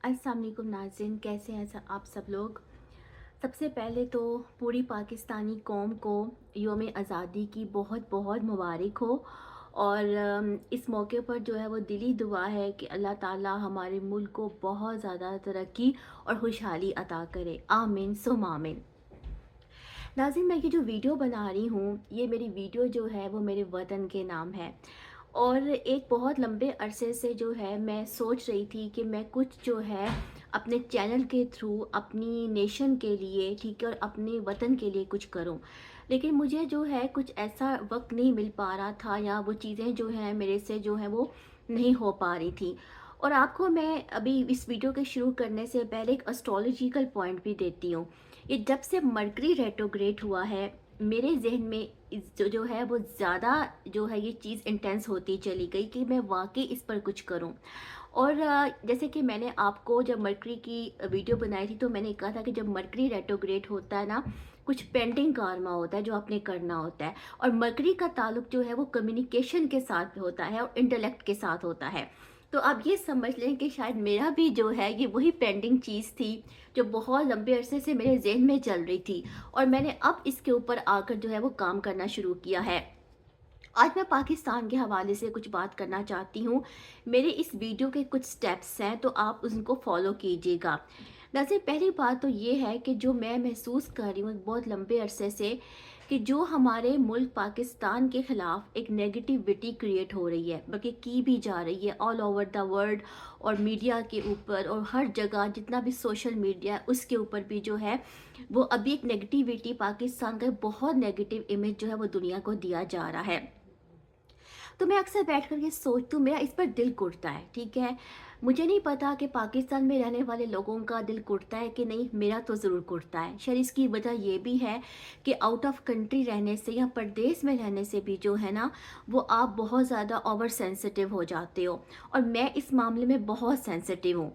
अस्सलाम वालेकुम नाज़रीन, कैसे हैं आप सब लोग। सबसे पहले तो पूरी पाकिस्तानी कौम को योम आज़ादी की बहुत बहुत मुबारक हो। और इस मौके पर जो है वो दिली दुआ है कि अल्लाह ताला हमारे मुल्क को बहुत ज़्यादा तरक्की और खुशहाली अता करे, आमीन सुम आमीन। नाज़रीन, मैं ये जो वीडियो बना रही हूँ, ये मेरी वीडियो जो है वो मेरे वतन के नाम है। और एक बहुत लंबे अरसे से जो है मैं सोच रही थी कि मैं कुछ जो है अपने चैनल के थ्रू अपनी नेशन के लिए, ठीक है, और अपने वतन के लिए कुछ करूं। लेकिन मुझे जो है कुछ ऐसा वक्त नहीं मिल पा रहा था, या वो चीज़ें जो हैं मेरे से जो है वो नहीं हो पा रही थी। और आपको मैं अभी इस वीडियो के शुरू करने से पहले एक एस्ट्रोलॉजिकल पॉइंट भी देती हूँ। ये जब से मरकरी रेट्रोग्रेड हुआ है, मेरे जहन में जो है वो ज़्यादा जो है ये चीज़ इंटेंस होती चली गई कि मैं वाकई इस पर कुछ करूं। और जैसे कि मैंने आपको जब मरकरी की वीडियो बनाई थी तो मैंने कहा था कि जब मरकरी रेट्रोग्रेड होता है ना, कुछ पेंडिंग कार्मा होता है जो आपने करना होता है। और मरकरी का ताल्लुक जो है वो कम्युनिकेशन के साथ होता है और इंटेलेक्ट के साथ होता है। तो आप ये समझ लें कि शायद मेरा भी जो है ये वही पेंडिंग चीज़ थी जो बहुत लंबे अरसे से मेरे जहन में चल रही थी, और मैंने अब इसके ऊपर आकर जो है वो काम करना शुरू किया है। आज मैं पाकिस्तान के हवाले से कुछ बात करना चाहती हूँ। मेरे इस वीडियो के कुछ स्टेप्स हैं, तो आप उनको फॉलो कीजिएगा। वैसे पहली बात तो ये है कि जो मैं महसूस कर रही हूँ एक बहुत लंबे अरसे से, कि जो हमारे मुल्क पाकिस्तान के ख़िलाफ़ एक नेगेटिविटी क्रिएट हो रही है, बल्कि की भी जा रही है ऑल ओवर द वर्ल्ड। और मीडिया के ऊपर और हर जगह जितना भी सोशल मीडिया है उसके ऊपर भी जो है वो अभी एक नेगेटिविटी, पाकिस्तान का एक बहुत नेगेटिव इमेज जो है वो दुनिया को दिया जा रहा है। तो मैं अक्सर बैठ कर ये सोचती हूँ, मेरा इस पर दिल कुढ़ता है, ठीक है। मुझे नहीं पता कि पाकिस्तान में रहने वाले लोगों का दिल कुढ़ता है कि नहीं, मेरा तो ज़रूर कुढ़ता है। शायद इसकी वजह ये भी है कि आउट ऑफ कंट्री रहने से या परदेश में रहने से भी जो है ना, वो आप बहुत ज़्यादा ओवर सेंसिटिव हो जाते हो। और मैं इस मामले में बहुत सेंसिटिव हूँ।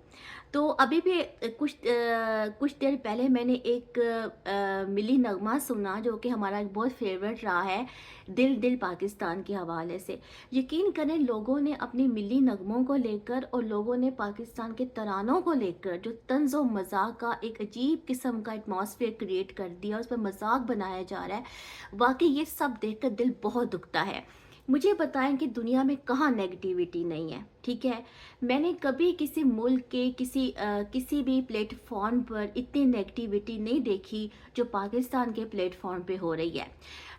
तो अभी भी कुछ देर पहले मैंने एक मिली नगमा सुना जो कि हमारा एक बहुत फेवरेट रहा है, दिल दिल पाकिस्तान के हवाले से। यकीन करें, लोगों ने अपनी मिली नगमों को लेकर और लोगों ने पाकिस्तान के तरानों को लेकर जो तंज़ो मजाक का एक अजीब किस्म का एटमॉस्फेयर क्रिएट कर दिया, उस पर मजाक बनाया जा रहा है। वाकई ये सब देखकर दिल बहुत दुखता है। मुझे बताएं कि दुनिया में कहाँ नेगेटिविटी नहीं है, ठीक है। मैंने कभी किसी मुल्क के किसी भी प्लेटफॉर्म पर इतनी नेगेटिविटी नहीं देखी जो पाकिस्तान के प्लेटफॉर्म पे हो रही है।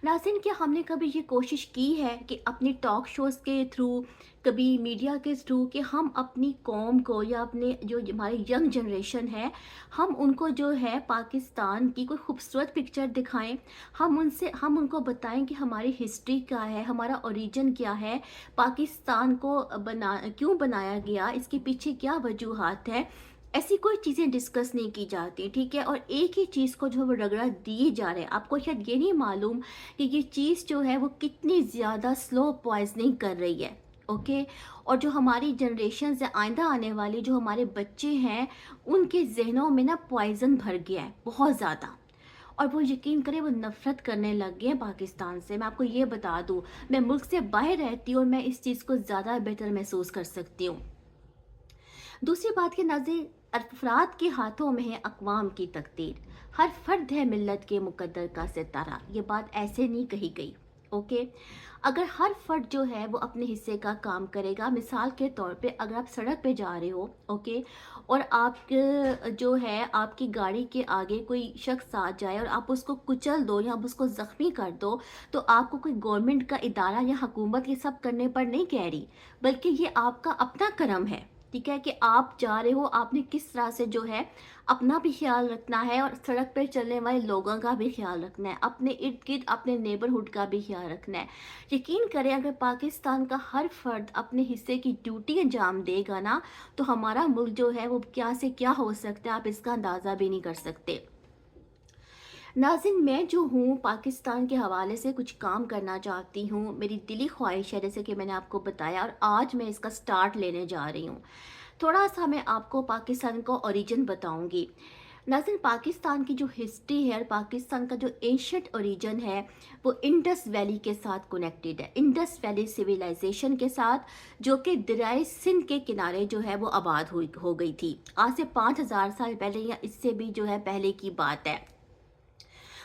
नाज़रीन, क्या हमने कभी ये कोशिश की है कि अपने टॉक शोज़ के थ्रू, कभी मीडिया के थ्रू, कि हम अपनी कौम को या अपने जो हमारी यंग जनरेशन है, हम उनको जो है पाकिस्तान की कोई खूबसूरत पिक्चर दिखाएं। हम उनको बताएं कि हमारी हिस्ट्री क्या है, हमारा ओरिजिन क्या है, पाकिस्तान को क्यों बनाया गया, इसके पीछे क्या वजूहात है। ऐसी कोई चीज़ें डिस्कस नहीं की जाती, ठीक है। और एक ही चीज़ को जो है वो रगड़ा दिए जा रहे हैं। आपको शायद ये नहीं मालूम कि ये चीज़ जो है वो कितनी ज़्यादा स्लो पॉइजनिंग कर रही है, ओके। और जो हमारी जनरेशन से आइंदा आने वाली जो हमारे बच्चे हैं, उनके जहनों में ना पॉइजन भर गया है बहुत ज़्यादा। और वो यकीन करें, वो नफ़रत करने लग गए हैं पाकिस्तान से। मैं आपको ये बता दूँ, मैं मुल्क से बाहर रहती हूँ और मैं इस चीज़ को ज़्यादा बेहतर महसूस कर सकती हूँ। दूसरी बात के नाज़रीन, अफराद के हाथों में है अक़वाम की तकदीर। हर फर्द है मिल्लत के मुकद्दर का सितारा। ये बात ऐसे नहीं कही गई, ओके। अगर हर फर्द जो है वो अपने हिस्से का काम करेगा, मिसाल के तौर पे अगर आप सड़क पे जा रहे हो, ओके, और आप जो है आपकी गाड़ी के आगे कोई शख्स आ जाए और आप उसको कुचल दो या आप उसको ज़ख्मी कर दो, तो आपको कोई गवर्नमेंट का इदारा या हुकूमत ये सब करने पर नहीं कह रही, बल्कि ये आपका अपना कर्म है, ठीक है। कि आप जा रहे हो, आपने किस तरह से जो है अपना भी ख्याल रखना है और सड़क पर चलने वाले लोगों का भी ख्याल रखना है, अपने इर्द गिर्द अपने नेबरहुड का भी ख्याल रखना है। यकीन करें, अगर पाकिस्तान का हर फर्द अपने हिस्से की ड्यूटी अंजाम देगा ना, तो हमारा मुल्क जो है वो क्या से क्या हो सकता है, आप इसका अंदाज़ा भी नहीं कर सकते। नाज़रीन, मैं जो हूँ पाकिस्तान के हवाले से कुछ काम करना चाहती हूँ, मेरी दिली ख्वाहिश है, जैसे कि मैंने आपको बताया, और आज मैं इसका स्टार्ट लेने जा रही हूँ। थोड़ा सा मैं आपको पाकिस्तान का ओरिजिन बताऊंगी। नाज़रीन, पाकिस्तान की जो हिस्ट्री है और पाकिस्तान का जो एंशंट ओरिजिन है वो इंडस वैली के साथ कनेक्टेड है, इंडस वैली सिविलाइजेशन के साथ, जो कि दरियाए सिंध के किनारे जो है वो आबाद हुई हो गई थी आज से 5000 साल पहले या इससे भी जो है पहले की बात है।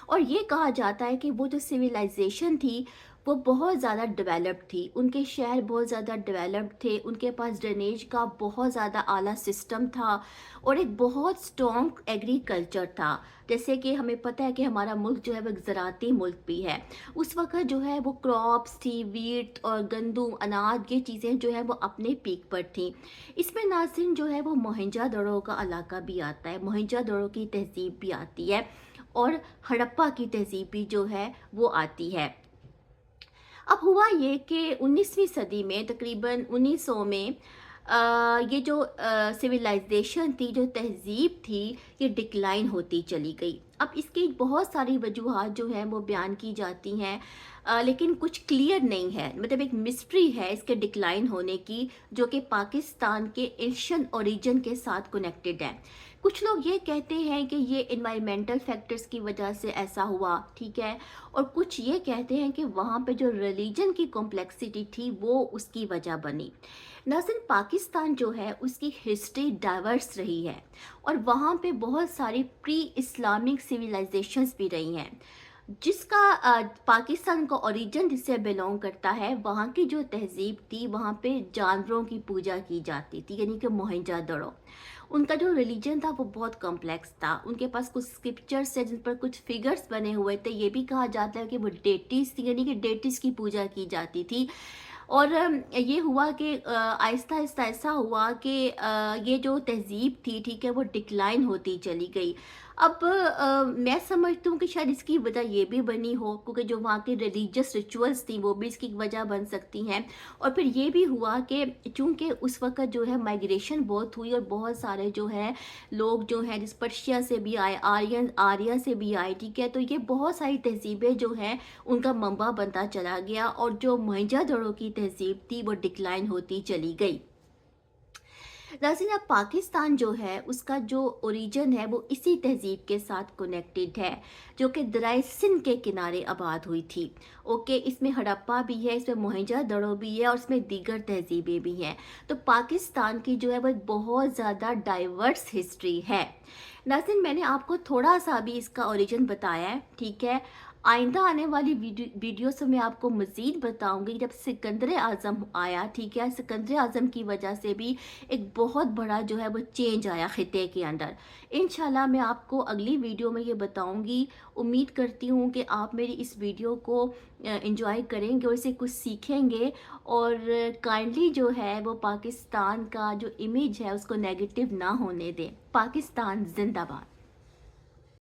और ये कहा जाता है कि वो जो सिविलाइजेशन थी वो बहुत ज़्यादा डेवलप्ड थी, उनके शहर बहुत ज़्यादा डेवलप्ड थे, उनके पास ड्रेनेज का बहुत ज़्यादा आला सिस्टम था और एक बहुत स्ट्रॉन्ग एग्रीकल्चर था। जैसे कि हमें पता है कि हमारा मुल्क जो है वो एक ज़राती मुल्क भी है। उस वक्त जो है वो क्रॉप्स थी, वीट और गंदम, अनाज, ये चीज़ें जो है वो अपने पीक पर थी। इसमें नाज़रीन जो है वो मोहनजोदड़ो का इलाका भी आता है, मोहनजोदड़ो की तहज़ीब भी आती है और हड़प्पा की तहज़ीब भी जो है वो आती है। अब हुआ ये कि 19वीं सदी में तकरीबन 1900 में ये जो सिविलाइजेशन थी, जो तहज़ीब थी, ये डिक्लाइन होती चली गई। अब इसकी बहुत सारी वजूहात जो हैं वो बयान की जाती हैं, लेकिन कुछ क्लियर नहीं है, मतलब एक मिस्ट्री है इसके डिक्लाइन होने की, जो कि पाकिस्तान के एंशिएंट ओरिजिन के साथ कनेक्टेड है। कुछ लोग ये कहते हैं कि ये इन्वायरमेंटल फैक्टर्स की वजह से ऐसा हुआ, ठीक है, और कुछ ये कहते हैं कि वहाँ पे जो रिलीजन की कॉम्प्लेक्सिटी थी वो उसकी वजह बनी। नाज़रीन, पाकिस्तान जो है उसकी हिस्ट्री डाइवर्स रही है और वहाँ पे बहुत सारी प्री इस्लामिक सिविलाइजेशंस भी रही हैं, जिसका पाकिस्तान का ओरिजिन जिससे बिलोंग करता है, वहाँ की जो तहज़ीब थी वहाँ पे जानवरों की पूजा की जाती थी, यानी कि मोहनजोदड़ो। उनका जो रिलीजन था वो बहुत कॉम्प्लेक्स था, उनके पास कुछ स्क्रिप्चर्स है जिन पर कुछ फिगर्स बने हुए थे, ये भी कहा जाता है कि वो डेटीज थी, यानी कि डेटीज की पूजा की जाती थी। और ये हुआ कि आहिस्ता आहिस्ता ऐसा हुआ कि ये जो तहज़ीब थी, ठीक है, वो डिक्लाइन होती चली गई। अब मैं समझती हूँ कि शायद इसकी वजह ये भी बनी हो क्योंकि जो वहाँ की रिलीजियस रिचुअल्स थी वो भी इसकी वजह बन सकती हैं। और फिर ये भी हुआ कि चूँकि उस वक़्त जो है माइग्रेशन बहुत हुई और बहुत सारे जो है लोग जो हैं जिस पर्शिया से भी आए, आर्या से भी आए, ठीक है, तो ये बहुत सारी तहज़ीबें जो हैं उनका मंबा बनता चला गया और जो मोहनजोदड़ो की तहज़ीब थी वो डिक्लाइन होती चली गई। नाज़रीन, अब पाकिस्तान जो है उसका जो ओरिजिन है वो इसी तहज़ीब के साथ कनेक्टेड है, जो कि दरियाए सिंध के किनारे आबाद हुई थी। ओके, इसमें हड़प्पा भी है, इसमें मोहनजोदड़ो भी है और इसमें दीगर तहज़ीबें भी हैं। तो पाकिस्तान की जो है वो एक बहुत ज़्यादा डाइवर्स हिस्ट्री है। नाज़रीन, मैंने आपको थोड़ा सा भी इसका ओरिजिन बताया है, ठीक है। आइंदा आने वाली वीडियो से मैं आपको मज़ीद बताऊंगी जब सिकंदर आज़म आया, ठीक है, सिकंदर आज़म की वजह से भी एक बहुत बड़ा जो है वो चेंज आया खिते के अंदर। इंशाल्लाह मैं आपको अगली वीडियो में ये बताऊंगी। उम्मीद करती हूँ कि आप मेरी इस वीडियो को एंजॉय करेंगे और इसे कुछ सीखेंगे और काइंडली जो है वो पाकिस्तान का जो इमेज है उसको नेगेटिव ना होने दें। पाकिस्तान जिंदाबाद।